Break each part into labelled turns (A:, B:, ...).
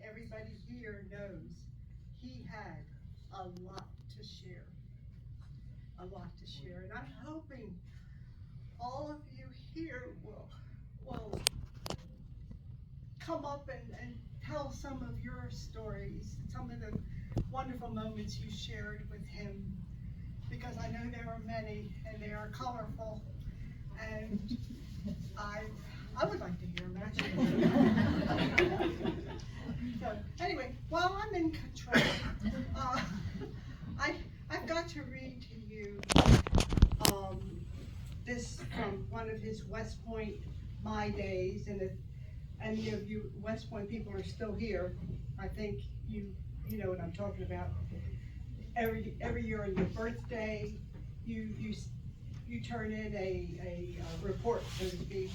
A: everybody here knows, he had a lot to share. A lot to share. And I'm hoping all of you here will come up and tell some of your stories, some of the wonderful moments you shared with him, because I know there are many and they are colorful, and I would like to hear them actually. So anyway, while I'm in control, I've got to read to you this from one of his West Point My Days, and if any of you West Point people are still here, I think you know what I'm talking about. Every year on your birthday, you turn in a report, so to speak,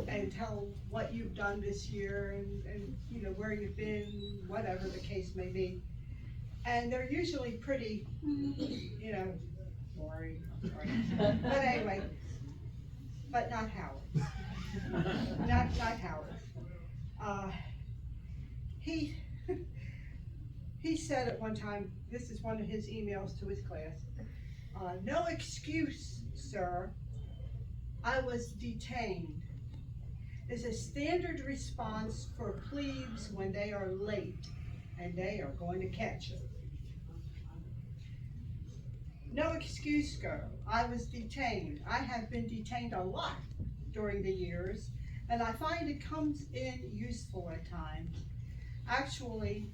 A: and tell what you've done this year and you know where you've been, whatever the case may be. And they're usually pretty, you know, boring. But anyway, but not Howard. Not Howard. He said at one time, this is one of his emails to his class, "No excuse, sir. I was detained," is a standard response for plebes when they are late and they are going to catch it. No excuse, girl. I was detained. I have been detained a lot during the years, and I find it comes in useful at times. Actually,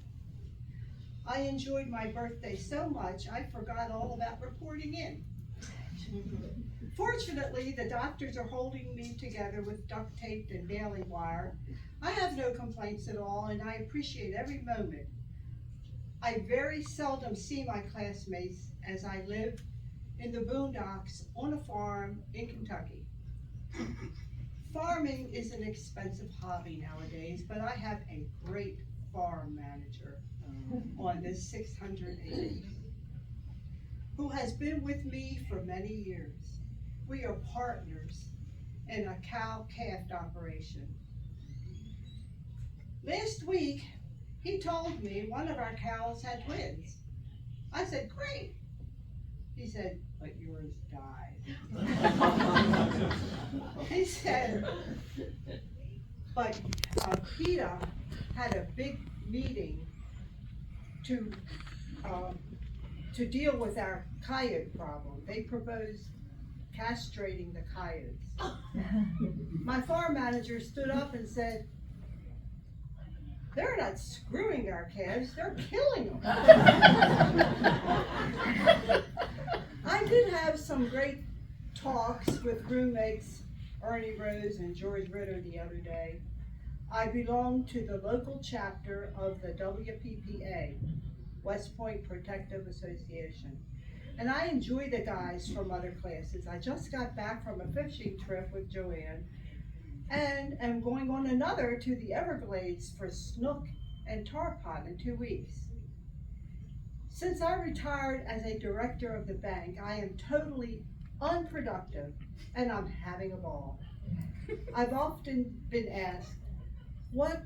A: I enjoyed my birthday so much I forgot all about reporting in. Fortunately, the doctors are holding me together with duct tape and baling wire. I have no complaints at all, and I appreciate every moment. I very seldom see my classmates as I live in the boondocks on a farm in Kentucky. Farming is an expensive hobby nowadays, but I have a great farm manager on this 600 acres who has been with me for many years. We are partners in a cow-calf operation. Last week, he told me one of our cows had twins. I said, great. He said, but yours died. He said, but PETA had a big meeting to deal with our coyote problem. They proposed castrating the coyotes. My farm manager stood up and said, they're not screwing our calves, they're killing them. I did have some great talks with roommates Ernie Rose and George Ritter the other day. I belong to the local chapter of the WPPA, West Point Protective Association. And I enjoy the guys from other classes. I just got back from a fishing trip with Joanne and am going on another to the Everglades for snook and tarpon in 2 weeks. Since I retired as a director of the bank, I am totally unproductive and I'm having a ball. I've often been asked, what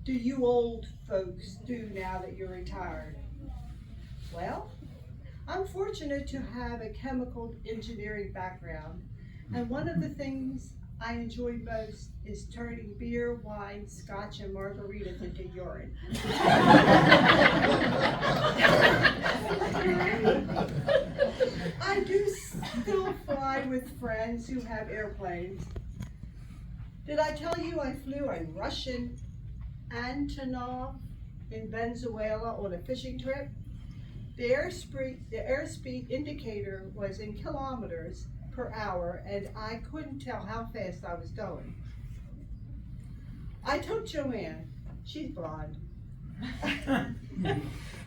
A: do you old folks do now that you're retired? Well, I'm fortunate to have a chemical engineering background, and one of the things I enjoy most is turning beer, wine, scotch, and margaritas into urine. I do still fly with friends who have airplanes. Did I tell you I flew a Russian Antonov in Venezuela on a fishing trip? The airspeed indicator was in kilometers per hour, and I couldn't tell how fast I was going. I took Joanne, she's blonde,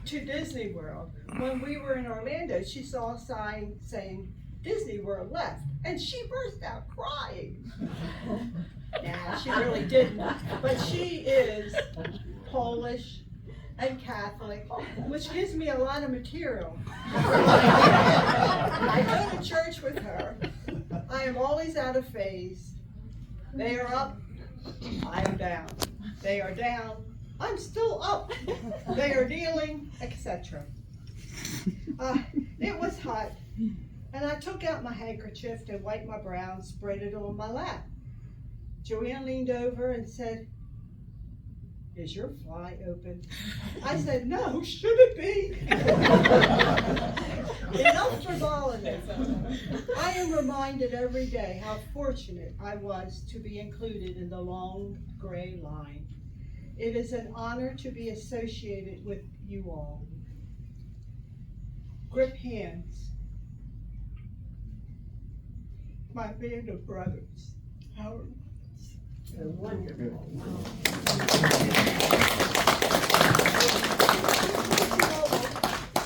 A: to Disney World. When we were in Orlando, she saw a sign saying Disney World left, and she burst out crying. Nah, she really didn't, but she is Polish and Catholic, which gives me a lot of material. I go to church with her. I am always out of phase. They are up, I am down. They are down, I'm still up, they are kneeling, etc. It was hot, and I took out my handkerchief and wiped my brow and spread it on my lap. Joanne leaned over and said, "Is your fly open?" I said, "No, should it be?" Enough frivolousness. I am reminded every day how fortunate I was to be included in the long gray line. It is an honor to be associated with you all. Grip hands. My band of brothers, Howard Wiles. Wonderful.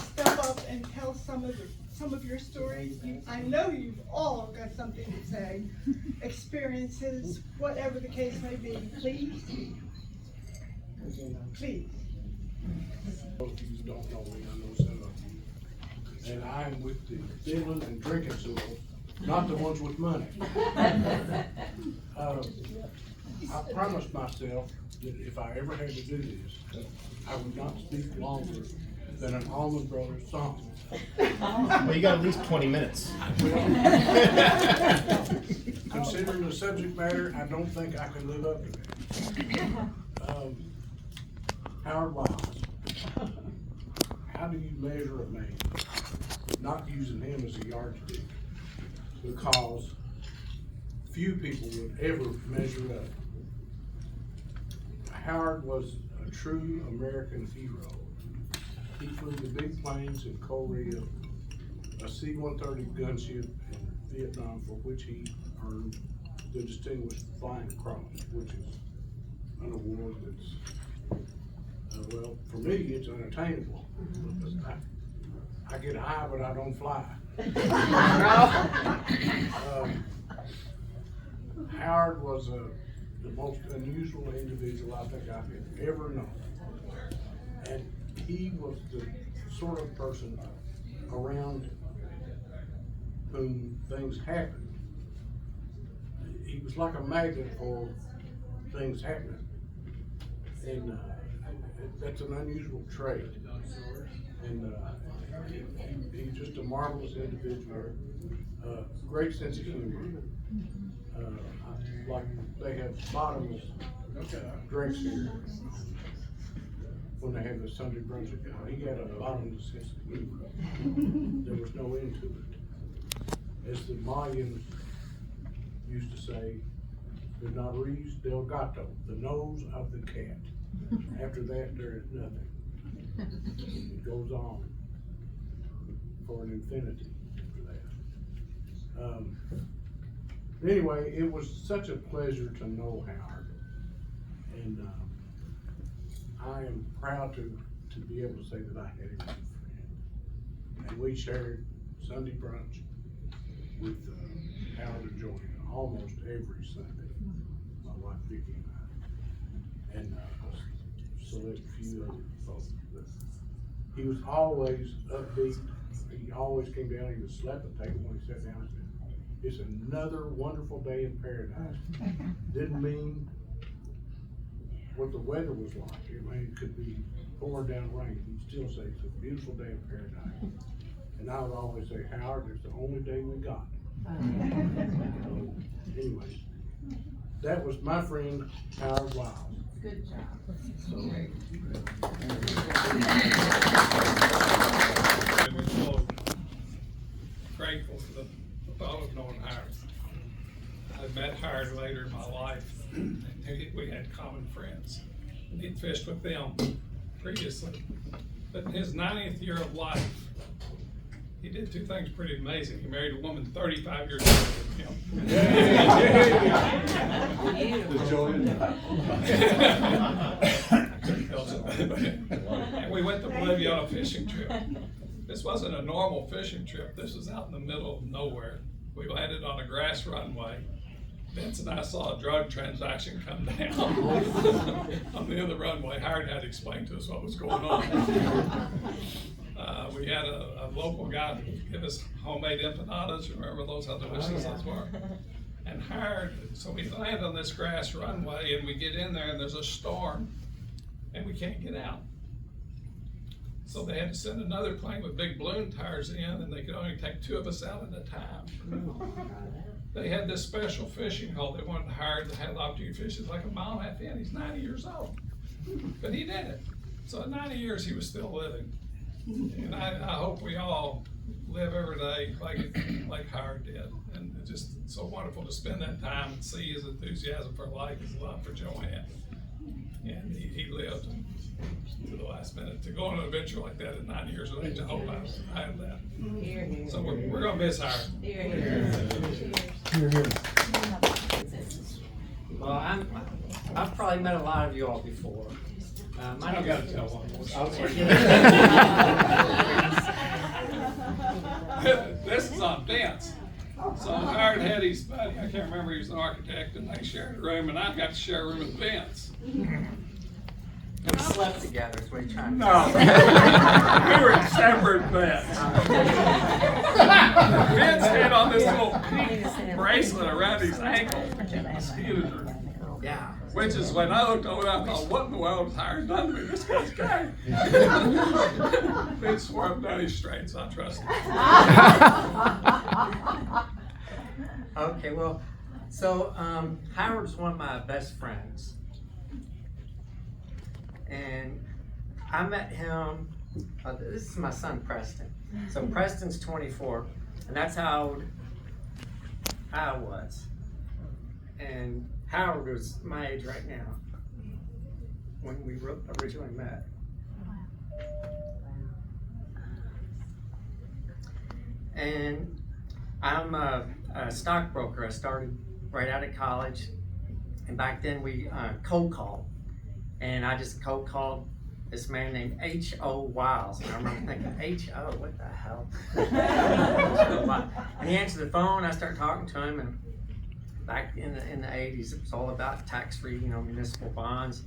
A: Step up and tell some of your stories. I know you've all got something to say, experiences, whatever the case may be. Please, please.
B: Most of you don't know me, I know some of you. And I'm with the fiddling and drinking souls, not the ones with money. I promised myself that if I ever had to do this, I would not speak longer than an Allman Brothers song.
C: Well, you got at least 20 minutes.
B: Considering the subject matter, I don't think I can live up to that. Howard Wiles. How do you measure a man? Not using him as a yardstick, because few people would ever measure up. Howard was a true American hero. He flew the big planes in Korea, a C-130 gunship in Vietnam, for which he earned the Distinguished Flying Cross, which is an award that's, well, for me, it's unattainable. I get high, but I don't fly. Howard was the most unusual individual I think I've ever known. And he was the sort of person around whom things happened. He was like a magnet for things happening. And that's an unusual trait. And he's just a marvelous individual, great sense of humor. Like they have bottomless drinks here when they have the Sunday brunch. He had a bottomless sense of humor. There was no end to it. As the Mayans used to say, the nariz del gato, the nose of the cat. After that, there is nothing. It goes on for an infinity after that. Anyway, it was such a pleasure to know Howard, and I am proud to be able to say that I had him as a friend. And we shared Sunday brunch with Howard and Joanne almost every Sunday, my wife Vicki and I, and select a few other folks. He was always upbeat. He always came down, he would slap the table when he sat down and said, "It's another wonderful day in paradise." Didn't mean what the weather was like. I mean, it could be pouring down rain. He'd still say it's a beautiful day in paradise. And I would always say, "Howard, it's the only day we got." So, anyway, that was my friend Howard Wiles.
D: Good job.
B: So,
E: We're so grateful for the thought of knowing Howard. I met Howard later in my life, and we had common friends. He'd fished with them previously. But in his 90th year of life, he did two things pretty amazing. He married a woman 35 years older than him. And we went to Bolivia on a fishing trip. This wasn't a normal fishing trip. This was out in the middle of nowhere. We landed on a grass runway. Vince and I saw a drug transaction come down on the other runway. Howard had to explain to us what was going on. We had a local guy give us homemade empanadas. Remember those? How delicious those were. And Howard, so we land on this grass runway and we get in there and there's a storm. and we can't get out. So they had to send another plane with big balloon tires in, and they could only take 2 of us out at a time. They had this special fishing hole they wanted to hire that had opportunity to fish. It's like a mile and a half in. He's 90 years old, but he did it. So at 90 years, he was still living. And I hope we all live every day like Howard did. And it's just so wonderful to spend that time and see his enthusiasm for life, his love for Joanne. And he lived to the last minute. To go on an adventure like that at 90 years of age, I hope I have that. So we're going to miss Howard.
D: Well, I've probably met a lot of you all before.
E: I don't got to tell one. This is on Vince. So Howard had his buddy, I can't remember, he was an architect, and they shared a room, and I got to share a room with Vince.
D: We slept together, is what you're trying to
E: No, we were in separate beds. Vince had on this little pink bracelet around his ankle to keep the mosquitoes.
D: Yeah.
E: Which is when I looked over, I thought, what in the world has Howard done to me? This guy's gay. Vince swore up down his straight, so I trust him.
D: Okay, well, so Howard's one of my best friends. And I met him, this is my son Preston. So Preston's 24, and that's how old I was. And Howard was my age right now when we originally met. And I'm a stockbroker. I started right out of college, and back then we cold called. And I just cold called this man named Howard Wiles. And I remember thinking, H.O., what the hell? And he answered the phone, I started talking to him, and back in the 80s, it was all about tax-free, municipal bonds.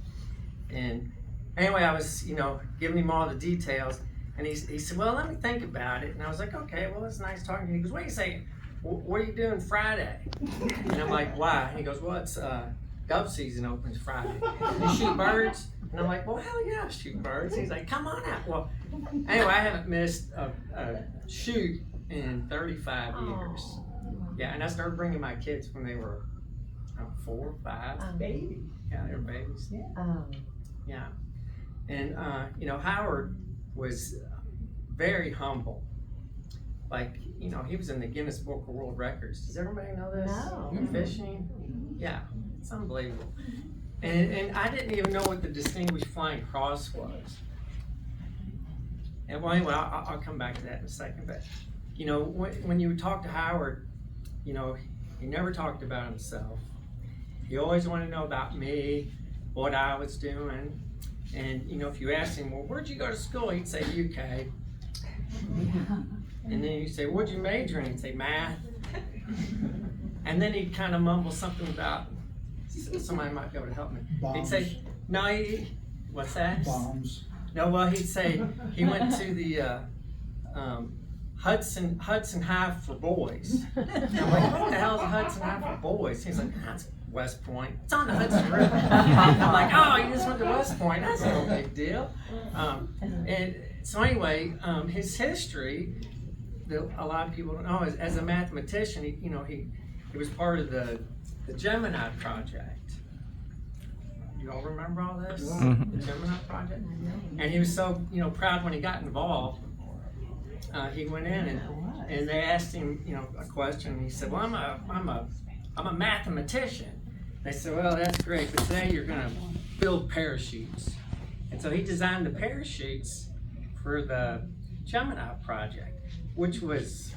D: And anyway, I was, giving him all the details, and he said, well, let me think about it. And I was like, okay, well, it's nice talking to you. He goes, wait a second, what are you doing Friday? And I'm like, why? And he goes, well, it's dove season opens Friday. You shoot birds? And I'm like, well, hell yeah, I shoot birds. And he's like, come on out. Well, anyway, I haven't missed a shoot in 35 years. Yeah, and I started bringing my kids when they were 4, 5.
A: Baby.
D: Yeah, they were babies. Yeah. And, Howard was very humble. Like, he was in the Guinness Book of World Records. Does everybody know this?
F: No.
D: Fishing? Yeah, it's unbelievable. And I didn't even know what the Distinguished Flying Cross was. And well, anyway, I'll come back to that in a second. But, when you talk to Howard, he never talked about himself. He always wanted to know about me, what I was doing. And, if you asked him, well, where'd you go to school? He'd say UK. And then you'd say, what'd you major in? He'd say math. And then he'd kind of mumble something about, somebody might be able to help me.
G: Bombs.
D: He'd say, no, what's that?
G: Bombs.
D: No, well, he'd say he went to the Hudson High for boys. And I'm like, what the hell is a Hudson High for boys? He's like, that's West Point. It's on the Hudson River. I'm like, oh, you just went to West Point. That's no big deal. And so anyway, his history, a lot of people don't know, as a mathematician, he was part of the Gemini Project. You all remember all this?
C: Mm-hmm.
D: The Gemini Project? And he was so, proud when he got involved. He went in and they asked him, a question. And he said, well, I'm a mathematician. They said, well, that's great, but today you're going to build parachutes. And so he designed the parachutes for the Gemini Project, which was,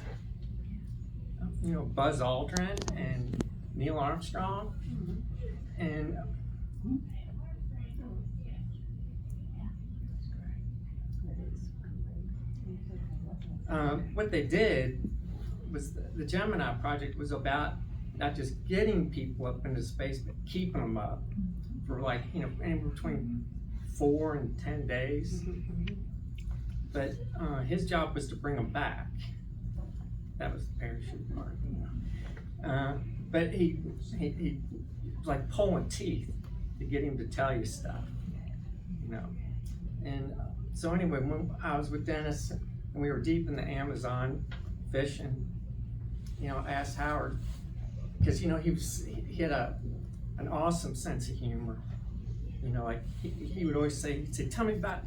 D: Buzz Aldrin and Neil Armstrong. And what they did was the Gemini Project was about not just getting people up into space, but keeping them up for anywhere between 4 and 10 days. But his job was to bring them back. That was the parachute part. But he was like pulling teeth to get him to tell you stuff. you know. And so anyway, when I was with Dennis and we were deep in the Amazon fishing, you know, I asked Howard, because, you know, he had an awesome sense of humor. You know, like he would always say, he'd say, tell me about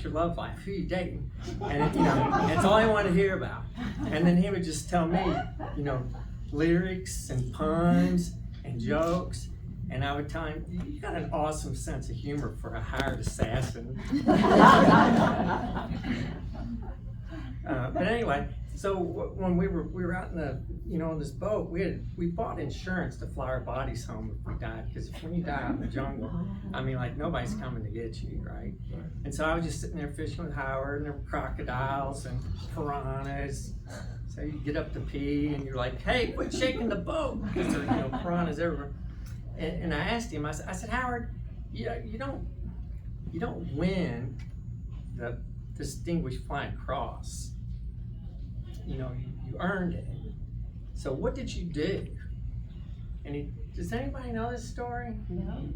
D: your love life, who you dating? And, you know, that's all I wanted to hear about. And then he would just tell me, you know, lyrics and puns and jokes. And I would tell him, you got an awesome sense of humor for a hired assassin. But anyway, so when we were out in the, you know, on this boat, we bought insurance to fly our bodies home if we died, because when you die out in the jungle, I mean, like, nobody's coming to get you, right? And so I was just sitting there fishing with Howard, and there were crocodiles and piranhas. So you get up to pee, and you're like, hey, quit shaking the boat, because there are, you know, piranhas everywhere. And I asked him, I said, Howard, you don't win the Distinguished Flying Cross. You know, you earned it. So what did you do? And does anybody know this story?
F: No.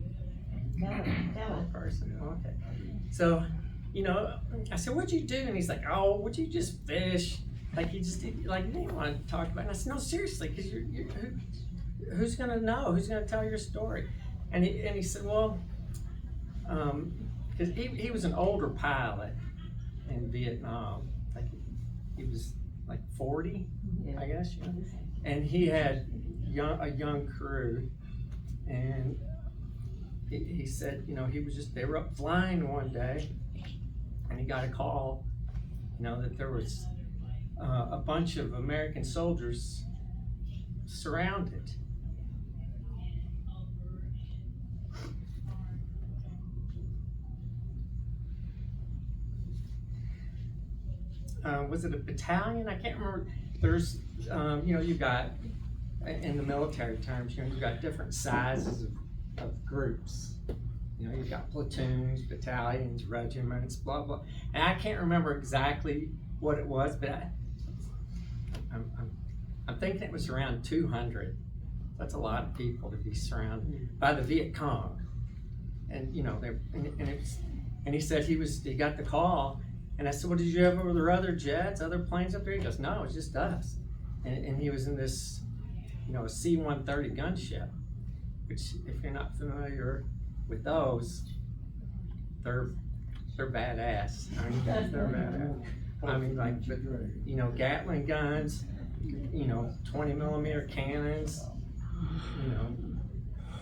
D: One person, okay. So, you know, I said, what'd you do? And he's like, oh, would you just fish? Like, he didn't want to talk about it. And I said, no, seriously, because who's gonna know? Who's gonna tell your story? And he said, well, because he was an older pilot in Vietnam. Like, he was like 40, yeah. I guess, you know? And he had a young crew, and he said, you know, they were up flying one day, and he got a call, you know, that there was a bunch of American soldiers surrounded. Was it a battalion? I can't remember. There's, you know, you've got, in the military terms, you know, you've got different sizes of groups. You know, you've got platoons, battalions, regiments, blah, blah. And I can't remember exactly what it was, but I'm thinking it was around 200. That's a lot of people to be surrounded by the Viet Cong. And, you know, and he said he got the call. And I said, well, did you have other jets, other planes up there? He goes, no, it's just us. And he was in this, you know, a C-130 gunship, which, if you're not familiar with those, they're badass. I mean, they're badass. I mean, like, you know, Gatling guns, you know, 20 millimeter cannons, you know,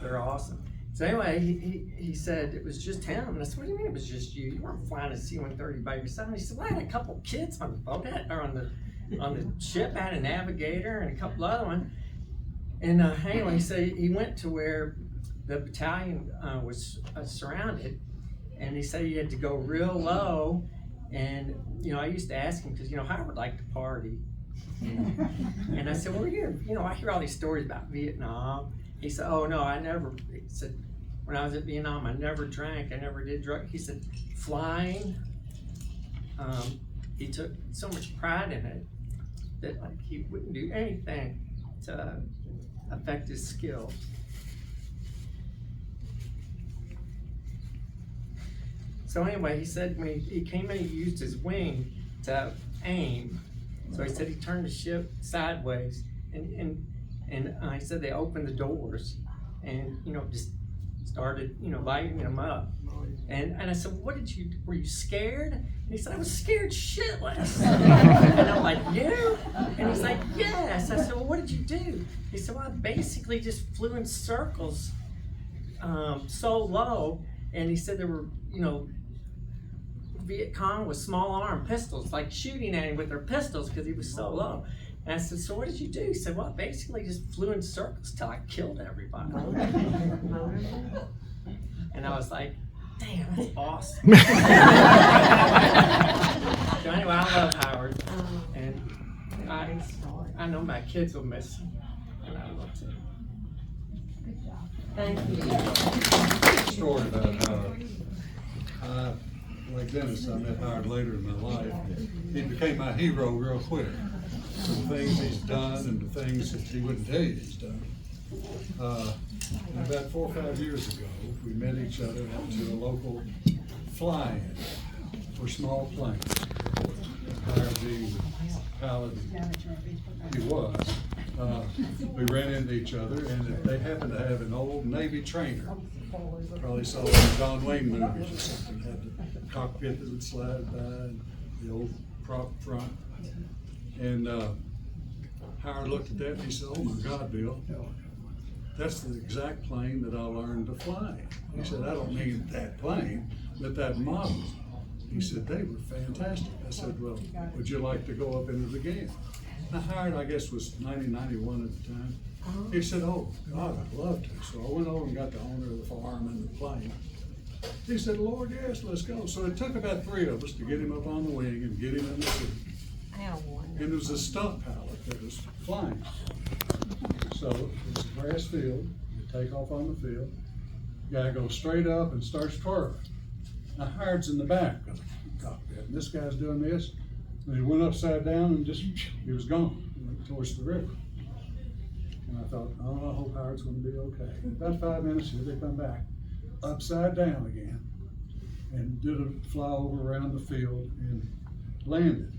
D: they're awesome. So anyway, he said it was just him. And I said, what do you mean it was just you? You weren't flying a C-130 by yourself. And he said, well, I had a couple kids on the boat, or on the ship. I had a navigator and a couple other ones. And anyway, so he went to where the battalion was surrounded. And he said he had to go real low. And, you know, I used to ask him, because, you know, Howard liked to party. And I said, well, you know, I hear all these stories about Vietnam. He said, oh, no, he said, when I was at Vietnam, I never drank, I never did drugs. He said, flying, he took so much pride in it that, like, he wouldn't do anything to affect his skill. So anyway, he said when he came in, he used his wing to aim. So he said he turned the ship sideways, and he said they opened the doors, and, you know, just started, you know, lighting them up. And I said, were you scared? And he said, I was scared shitless. And I'm like, you? And he's like, yes. I said, well, what did you do? He said, well, I basically just flew in circles so low. And he said there were, you know, Viet Cong with small arm pistols, like shooting at him with their pistols because he was so low. And I said, so what did you do? He said, well, I basically just flew in circles till I killed everybody. And I was like, damn, that's awesome. So anyway, I love Howard. And I know my kids will miss him. And I love to.
F: Thank you.
G: Story about Howard. Like Dennis, I met Howard later in my life. He became my hero real quick. For the things he's done and the things that he wouldn't tell you he's done. About 4 or 5 years ago, we met each other out to a local fly-in for small planes. Hired the pilot he was. We ran into each other, and they happened to have an old Navy trainer. Probably saw one of John Wayne movies or something. Had the cockpit that would slide by, and the old prop front. And Howard looked at that and he said, "Oh my God, Bill, that's the exact plane that I learned to fly." He said, "I don't mean that plane, but that model." He said, "They were fantastic." I said, "Well, would you like to go up into the game?" Now Howard, I guess, was 91 at the time. He said, "Oh, God, I'd love to." So I went over and got the owner of the farm and the plane. He said, "Lord, yes, let's go." So it took about 3 of us to get him up on the wing and get him in the suit. And it was a stunt pilot that was flying. So it was a grass field. You take off on the field. Guy goes straight up and starts twirling. Now Howard's in the back of the cockpit, and this guy's doing this. And he went upside down and just, he was gone. He went towards the river. And I thought, oh, I hope Howard's gonna be okay. About 5 minutes, here they come back, upside down again, and did a flyover around the field and landed.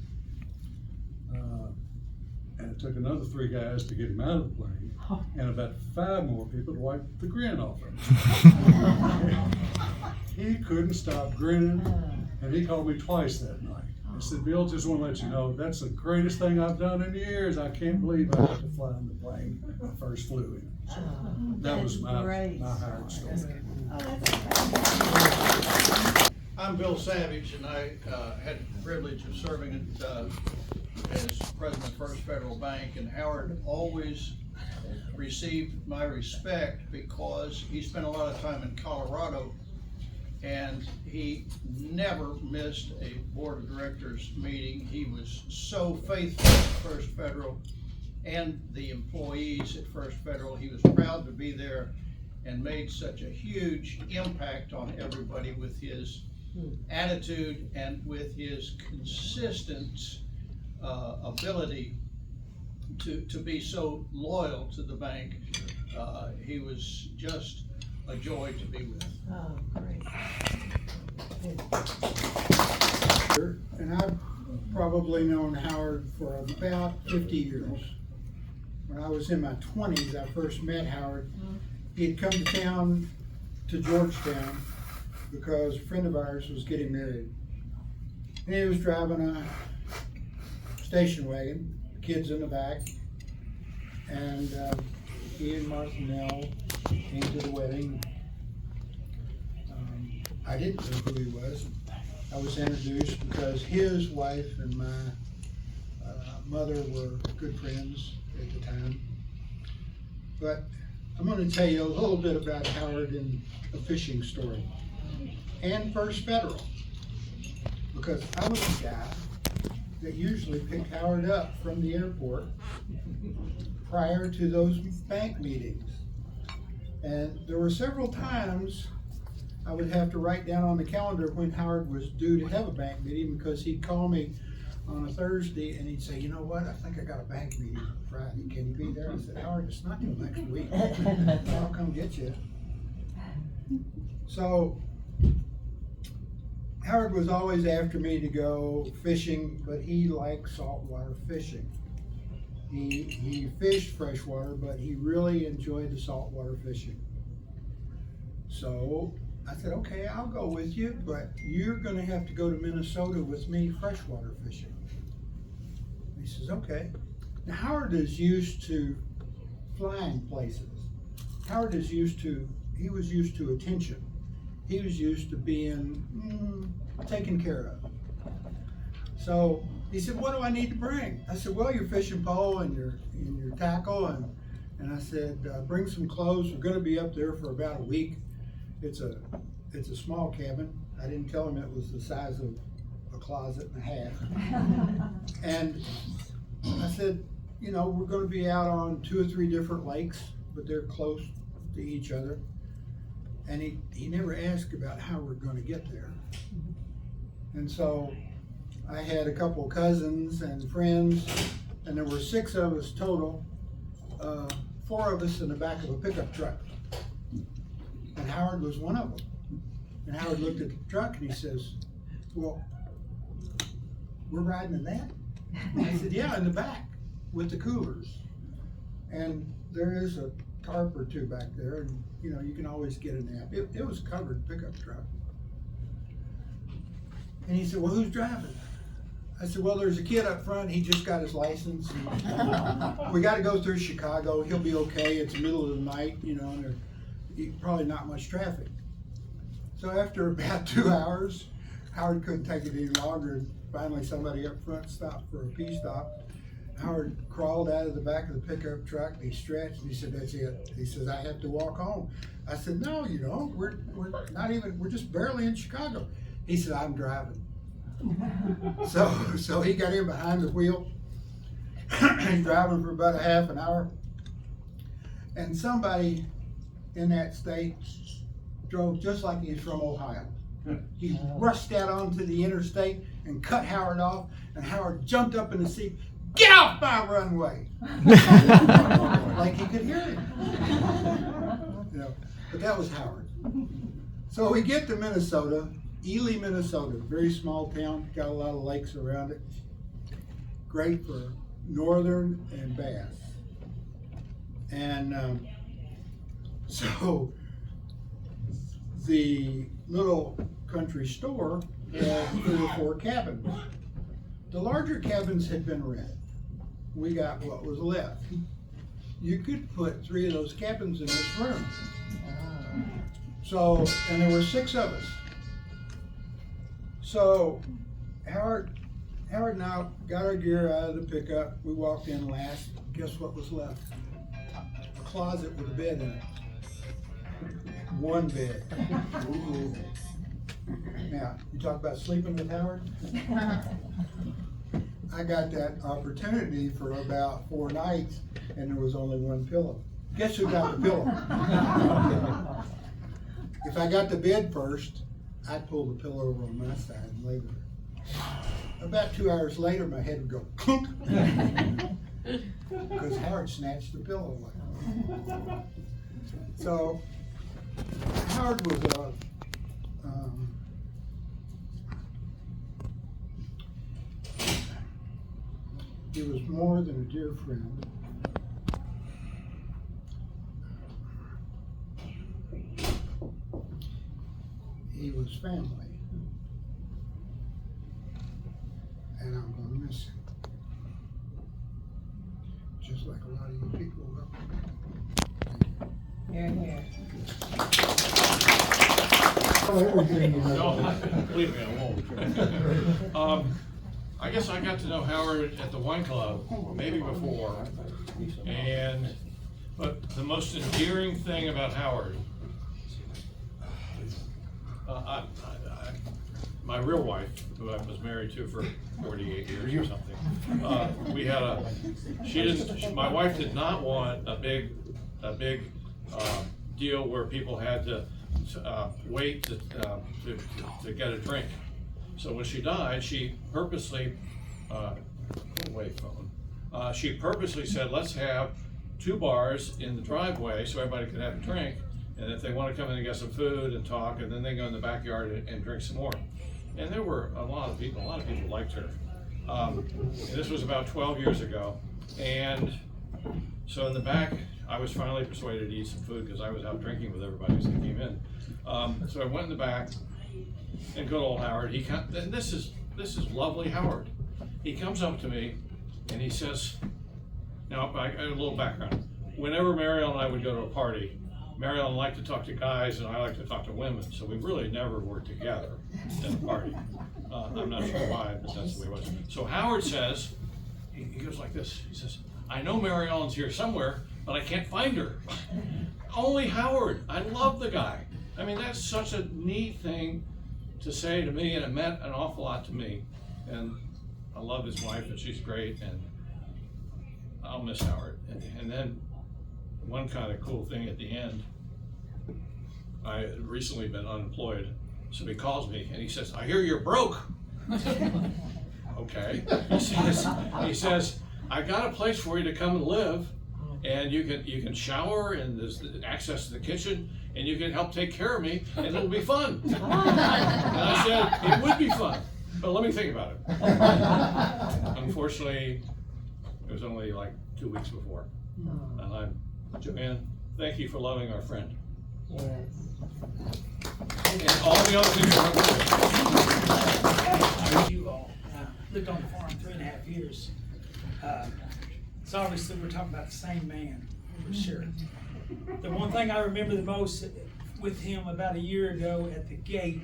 G: And it took another 3 guys to get him out of the plane, and about 5 more people to wipe the grin off him. He couldn't stop grinning, and he called me twice that night. He said, "Bill, just want to let you know, that's the greatest thing I've done in years. I can't believe I got to fly in the plane when I first flew in." So that was my Howard story.
F: I'm Bill Savage, and I had the privilege of serving as president of First Federal Bank, and Howard always received my respect because he spent a lot of time in Colorado, and he never missed a board of directors meeting. He was so faithful to First Federal and the employees at First Federal. He was proud to be there and made such a huge impact on everybody with his attitude and with his consistent ability to be so loyal to the bank. He was just a joy to be with.
H: Oh, great.
I: And I've probably known Howard for about 50 years. When I was in my 20s, I first met Howard. He'd come to town, to Georgetown, because a friend of ours was getting married. And he was driving a station wagon, kids in the back, and he and Martha came to the wedding. I didn't know who he was. I was introduced because his wife and my mother were good friends at the time. But I'm going to tell you a little bit about Howard and a fishing story, and First Federal, because I was the guy that usually picked Howard up from the airport prior to those bank meetings. And there were several times I would have to write down on the calendar when Howard was due to have a bank meeting, because he'd call me on a Thursday and he'd say, "You know what, I think I got a bank meeting on Friday. Can you be there?" I said, "Howard, it's not till next week. I'll come get you." So Howard was always after me to go fishing, but he liked saltwater fishing. He fished freshwater, but he really enjoyed the saltwater fishing. So I said, "Okay, I'll go with you, but you're gonna have to go to Minnesota with me freshwater fishing." He says, "Okay." Now Howard is used to flying places. Howard is used to, he was used to attention. He was used to being taken care of. So he said, "What do I need to bring?" I said, "Well, your fishing pole and your tackle, and I said, bring some clothes. We're gonna be up there for about a week. It's a small cabin." I didn't tell him it was the size of a closet and a half. And I said, "You know, we're gonna be out on 2 or 3 different lakes, but they're close to each other." And he never asked about how we're gonna get there. And so I had a couple cousins and friends, and there were 6 of us total, 4 of us in the back of a pickup truck. And Howard was one of them. And Howard looked at the truck and he says, well, we're riding in that? I said, yeah, in the back with the coolers. And there is a tarp or two back there, and you know, you can always get a nap. It was a covered pickup truck. And he said, well, who's driving? I said, well, there's a kid up front, he just got his license. We gotta go through Chicago, he'll be okay, it's the middle of the night, you know, and there's probably not much traffic. So after about 2 hours, Howard couldn't take it any longer, and finally somebody up front stopped for a pee stop. Howard crawled out of the back of the pickup truck, and he stretched, and he said, that's it. He says, I have to walk home. I said, no, you don't, we're not even, we're just barely in Chicago. He said, I'm driving. So he got in behind the wheel. He's driving for about a half an hour. And somebody in that state drove just like he's from Ohio. He rushed out onto the interstate and cut Howard off, and Howard jumped up in the seat, get off my runway! Like he could hear him. You know, but that was Howard. So we get to Minnesota, Ely, Minnesota, very small town, got a lot of lakes around it. Great for northern and bass. And so the little country store had 3 or 4 cabins. The larger cabins had been rented. We got what was left. You could put 3 of those cabins in this room. So, and there were 6 of us. So Howard and I got our gear out of the pickup. We walked in last. Guess what was left? A closet with a bed in it. 1 bed. Ooh. Now, you talk about sleeping with Howard? I got that opportunity for about 4 nights, and there was only 1 pillow. Guess who got the pillow? If I got the bed first, I'd pull the pillow over on my side and lay there. About 2 hours later, my head would go clunk, because Howard snatched the pillow away. So Howard was he was more than a dear friend. He was family, and I'm gonna miss him, just like a lot of you people will.
H: No, believe me, I won't. I guess I got to know Howard at the wine club, maybe before, but the most endearing thing about Howard, my real wife, who I was married to for 48 years or something, my wife did not want a big deal where people had to wait to get a drink. So when she died, she purposely, she purposely said, let's have 2 bars in the driveway so everybody could have a drink. And if they want to come in and get some food and talk, and then they go in the backyard and drink some more. And there were a lot of people liked her. And this was about 12 years ago. And so in the back, I was finally persuaded to eat some food because I was out drinking with everybody as they came in. So I went in the back, and good old Howard, and this is lovely Howard. He comes up to me and he says, now I have a little background. Whenever Mariel and I would go to a party, Mariel liked to talk to guys and I like to talk to women, so we really never worked together at a party. I'm not sure why, but that's the way it was. So Howard says, he goes like this, he says, I know Mary Ellen's here somewhere, but I can't find her. Only Howard, I love the guy. I mean, that's such a neat thing to say to me, and it meant an awful lot to me. And I love his wife, and she's great, and I'll miss Howard. And then one kind of cool thing at the end, I had recently been unemployed, so he calls me and he says, I hear you're broke. Okay. He says, I got a place for you to come and live, and you can shower, and there's access to the kitchen, and you can help take care of me, and it'll be fun. And I said, it would be fun, but let me think about it. Unfortunately, it was only like 2 weeks before. And Joanne, thank you for loving our friend.
J: Yes.
H: And all the other things are
K: You all lived on the farm 3.5 years. So obviously we're talking about the same man, for sure. The one thing I remember the most with him about a year ago at the gate,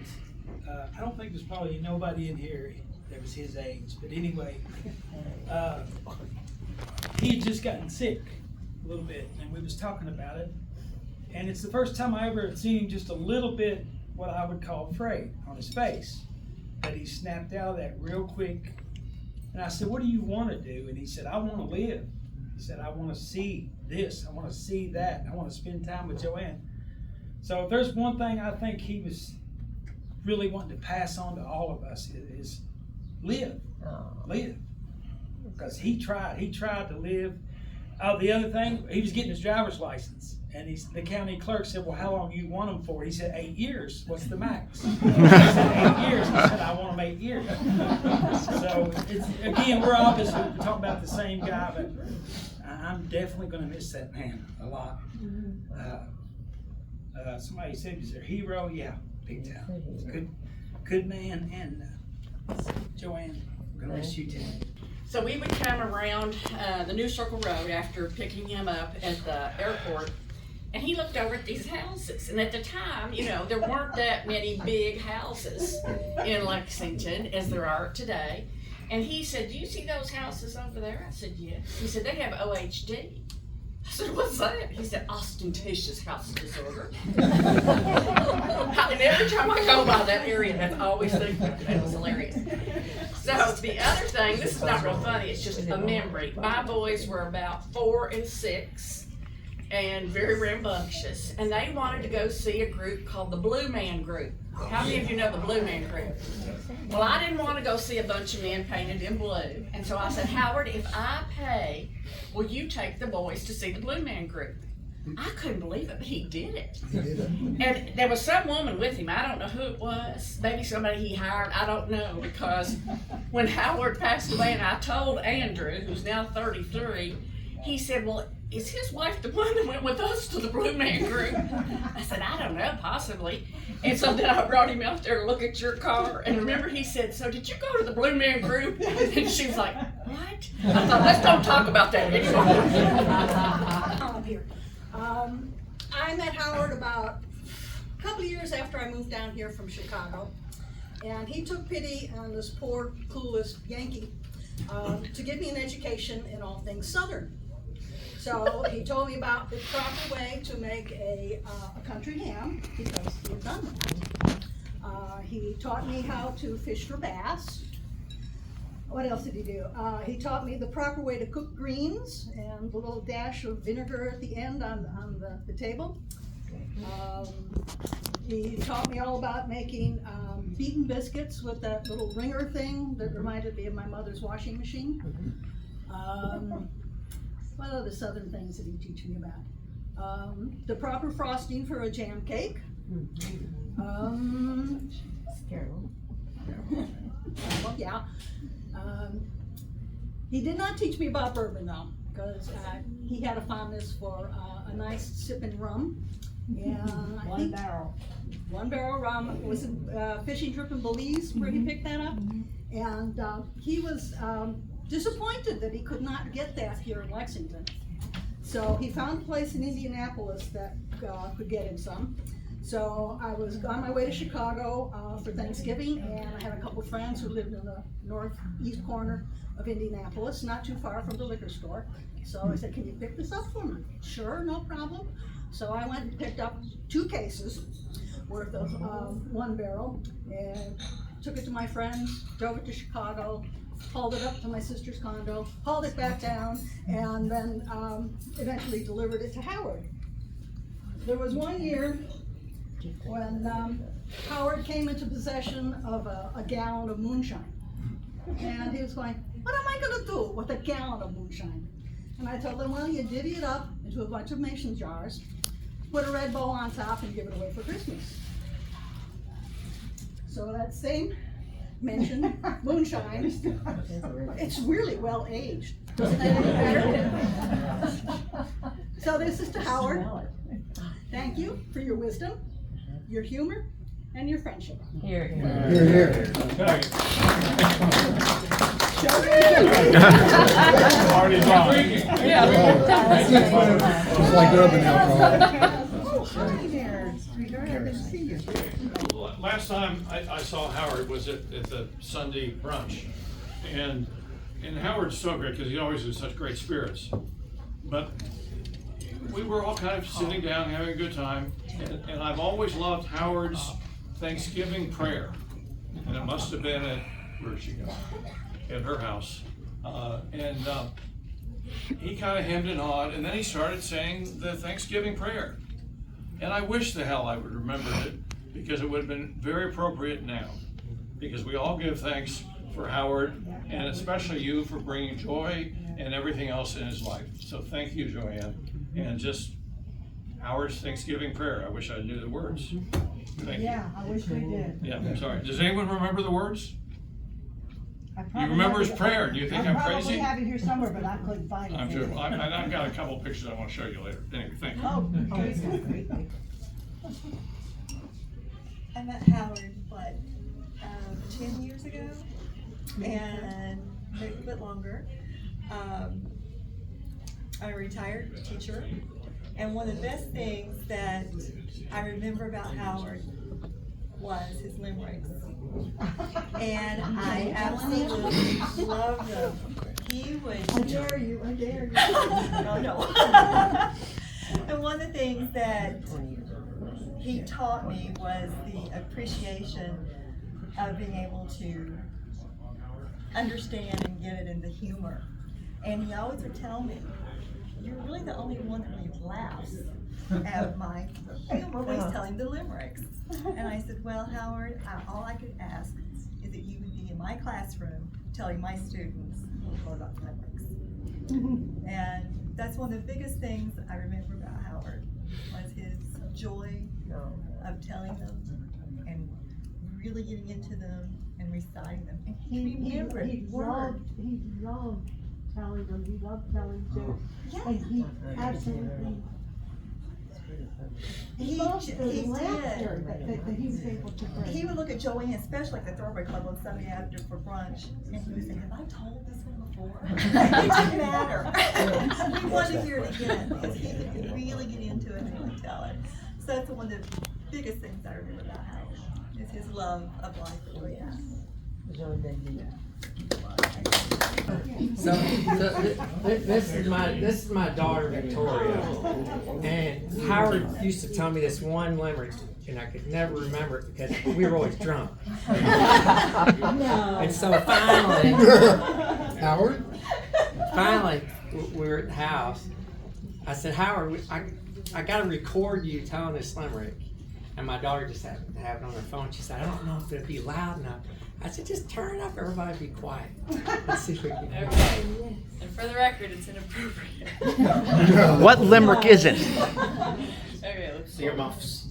K: I don't think there's probably nobody in here that was his age, but anyway, he had just gotten sick a little bit, and we was talking about it. And it's the first time I ever had seen him just a little bit, what I would call afraid on his face. But he snapped out of that real quick. And I said, what do you want to do? And he said, I want to live. He said, I want to see this. I want to see that. I want to spend time with Joanne. So if there's one thing I think he was really wanting to pass on to all of us is live. Live. Because he tried to live. The other thing, he was getting his driver's license. And the county clerk said, well, how long do you want him for? He said, 8 years. What's the max? He said, 8 years. He said, I want him 8 years. So, again, we're obviously talking about the same guy, but I'm definitely going to miss that man a lot. Somebody said he's their hero. Yeah, big time. Good man. And Joanne, we're going to miss you too.
J: So we would come around the New Circle Road after picking him up at the airport, and he looked over at these houses. And at the time, you know, there weren't that many big houses in Lexington as there are today. And he said, do you see those houses over there? I said, yes. He said, they have OHD. I said, what's that? He said, ostentatious house disorder. And every time I go by that area, that's always the it was hilarious. So the other thing, this is not real funny, it's just a memory. My boys were about 4 and 6 and very rambunctious, and they wanted to go see a group called the Blue Man Group. How many of you know the Blue Man Group? Well, I didn't want to go see a bunch of men painted in blue, and so I said, Howard, if I pay, will you take the boys to see the Blue Man Group? I couldn't believe it, but he did it. And there was some woman with him, I don't know who it was, maybe somebody he hired, I don't know, because when Howard passed away and I told Andrew, who's now 33, he said, well, is his wife the one that went with us to the Blue Man Group? I said, I don't know, possibly. And so then I brought him out there to look at your car, and remember he said, so did you go to the Blue Man Group? And she was like, what? I thought, let's don't talk about that anymore.
L: I met Howard about a couple of years after I moved down here from Chicago, and he took pity on this poor, clueless Yankee to give me an education in all things Southern. So he told me about the proper way to make a country ham, because he had done that. He taught me how to fish for bass. What else did he do? He taught me the proper way to cook greens and the little dash of vinegar at the end on the table. He taught me all about making beaten biscuits with that little ringer thing that reminded me of my mother's washing machine. What other Southern things did he teach me about? The proper frosting for a jam cake. Well, yeah. He did not teach me about bourbon though, because he had a fondness for a nice sipping rum. And I think one barrel rum. It was a fishing trip in Belize where he picked that up, and he was disappointed that he could not get that here in Lexington. So he found a place in Indianapolis that could get him some. So I was on my way to Chicago for Thanksgiving, and I had a couple friends who lived in the northeast corner of Indianapolis, not too far from the liquor store. So I said, can you pick this up for me? Sure, no problem. So I went and picked up 2 cases worth of one barrel, and took it to my friends, drove it to Chicago, hauled it up to my sister's condo, hauled it back down, and then eventually delivered it to Howard. There was one year when Howard came into possession of a gallon of moonshine. And he was going, what am I gonna do with a gallon of moonshine? And I told him, well, you divvy it up into a bunch of mason jars, put a red bow on top and give it away for Christmas. So that same mentioned moonshine, it's really well aged. Doesn't that any better? So this is to Howard. Thank you for your wisdom, your humor, and your friendship.
J: Here.
I: Here.
H: Party's on.
I: Just like rubbing alcohol.
A: Oh, hi there, sweetheart, I haven't seen you.
H: Last time I saw Howard was at the Sunday brunch, and Howard's so great because he always has such great spirits. But we were all kind of sitting down having a good time, and I've always loved Howard's Thanksgiving prayer, and it must have been at where'd she go? At her house, he kind of hemmed and hawed, and then he started saying the Thanksgiving prayer, and I wish the hell I would remembered it, because it would have been very appropriate now, because we all give thanks for Howard, and especially you for bringing joy and everything else in his life. So thank you, Joanne, and just Howard's Thanksgiving prayer. I wish I knew the words. Thank you.
A: Yeah, I wish we did.
H: Yeah, I'm sorry. Does anyone remember the words?
A: I
H: You
A: probably
H: remember his
A: have it-
H: prayer? Do you think I'm
A: I
H: crazy?
A: probably have it here somewhere, but I couldn't find it.
H: I'm sure. I've got a couple of pictures I want to show you later. Anyway, thank you.
A: Oh, it's got great.
M: I met Howard, 10 years ago, and maybe a bit longer. I'm a retired teacher, and one of the best things that I remember about Howard was his limericks. And I absolutely love them. He would.
A: I dare you, I dare you.
M: No, no. And one of the things that he taught me was the appreciation of being able to understand and get it in the humor. And he always would tell me, "You're really the only one that really laughs at my humor when he's telling the limericks." And I said, "Well, Howard, all I could ask is that you would be in my classroom telling my students more about limericks." And that's one of the biggest things I remember about Howard, was his joy of telling them and really getting into them and reciting them. And he remembered words.
A: He loved telling them, he loved telling jokes,
M: Yeah.
A: and he absolutely
M: He
A: loved
M: j-
A: the
M: he
A: laughter
M: did.
A: that he was able to bring.
M: He would look at Joanne, especially at the Thoroughbred Club on Sunday after for brunch, and he would say, "Have I told this one before?" It didn't matter. He wanted to hear it again, because he could really get into it and really tell it. So that's one of the biggest things I remember about Howard, is his love of life that Joy has.
D: So this is my daughter Victoria, and Howard used to tell me this one limerick, and I could never remember it because we were always drunk. And so finally,
I: Howard?
D: we were at the house. I said, "Howard, I got to record you telling this limerick." And my daughter just happened to have it on her phone. She said, "I don't know if it'll be loud enough." I said, "Just turn it up, everybody be quiet." Let's see if we can.
J: Okay. And for the record, it's inappropriate.
N: What limerick isn't?
J: Okay, let's see.
C: Earmuffs.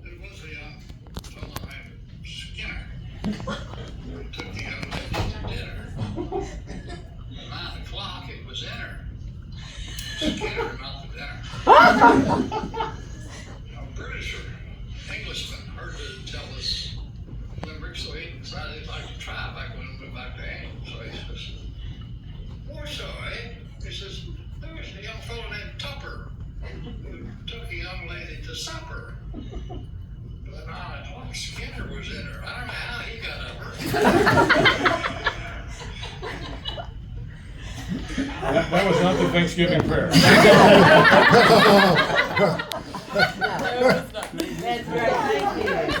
O: There was a fellow named Skinner who took the young lady to dinner. At 9 o'clock, it was dinner. Skinner, not the dinner. A British or Englishman heard her tell this limerick, so he decided he'd like to try back when we went back to England. So he says, "Warsaw, eh?" He says, "There was a young fellow named Tupper who took a young lady to supper. But 9 o'clock, Skinner was in her. I don't know how he got up her."
H: That was not the Thanksgiving prayer.
J: That's right, thank you.